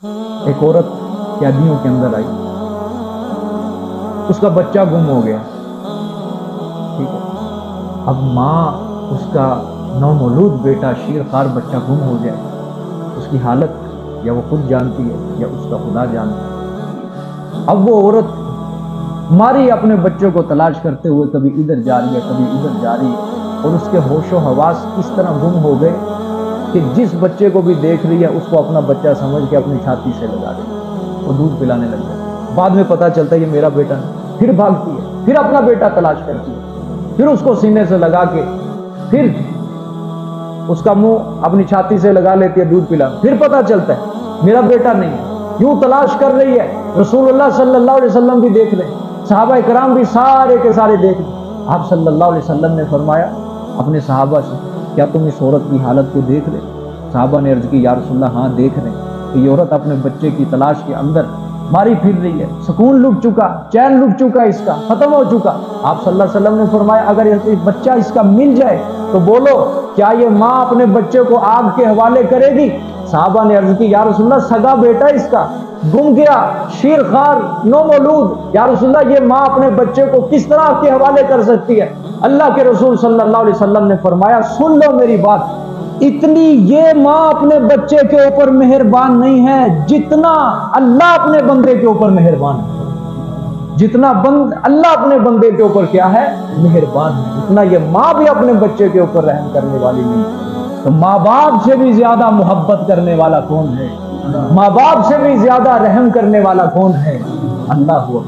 ایک عورت قیدیوں کے اندر آئی، اس کا بچہ گم ہو گیا، ٹھیک ہے۔ اب ماں اس کا نومولود بیٹا شیر خوار بچہ گم ہو جائے، اس کی حالت یا وہ خود جانتی ہے یا اس کا خدا جانتا ہے۔ اب وہ عورت ماری اپنے بچوں کو تلاش کرتے ہوئے کبھی ادھر جا رہی ہے کبھی ادھر جا رہی ہے، اور اس کے ہوش و حواس اس طرح گم ہو گئے کہ جس بچے کو بھی دیکھ رہی ہے اس کو اپنا بچہ سمجھ کے اپنی چھاتی سے لگا رہی ہے، وہ دودھ پلانے لگ جائے۔ بعد میں پتہ چلتا ہے یہ میرا بیٹا نہیں، پھر بھاگتی ہے، پھر اپنا بیٹا تلاش کرتی ہے، پھر اس کو سینے سے لگا کے پھر اس کا منہ اپنی چھاتی سے لگا لیتی ہے دودھ پلا، پھر پتہ چلتا ہے میرا بیٹا نہیں ہے، یوں تلاش کر رہی ہے۔ رسول اللہ صلی اللہ علیہ وسلم بھی دیکھ رہے، صحابہ کرام بھی سارے کے سارے دیکھ رہے۔ آپ صلی اللہ علیہ وسلم نے فرمایا اپنے صحابہ سے، کیا تم اس عورت کی حالت کو دیکھ رہے؟ صحابہ نے عرض کی یا رسول اللہ ہاں دیکھ رہے کہ یہ عورت اپنے بچے کی تلاش کے اندر ماری پھر رہی ہے، سکون لٹ چکا، چین لٹ چکا، اس کا ختم ہو چکا۔ آپ صلی اللہ علیہ وسلم نے فرمایا اگر یہ بچہ اس کا مل جائے تو بولو کیا یہ ماں اپنے بچے کو آگ کے حوالے کرے گی؟ صحابہ نے عرض کی یا رسول اللہ سگا بیٹا اس کا گم گیا، شیر خوار نومولود، یا رسول اللہ یہ ماں اپنے بچے کو کس طرح آپ کے حوالے کر سکتی ہے؟ اللہ کے رسول صلی اللہ علیہ وسلم نے فرمایا سن لو میری بات، اتنی یہ ماں اپنے بچے کے اوپر مہربان نہیں ہے جتنا اللہ اپنے بندے کے اوپر مہربان ہے۔ جتنا اللہ اپنے بندے کے اوپر کیا ہے؟ مہربان ہے، اتنا یہ ماں بھی اپنے بچے کے اوپر رحم کرنے والی نہیں ہے۔ تو ماں باپ سے بھی زیادہ محبت کرنے والا کون ہے؟ ماں باپ سے بھی زیادہ رحم کرنے والا کون ہے؟ اللہ ہوا۔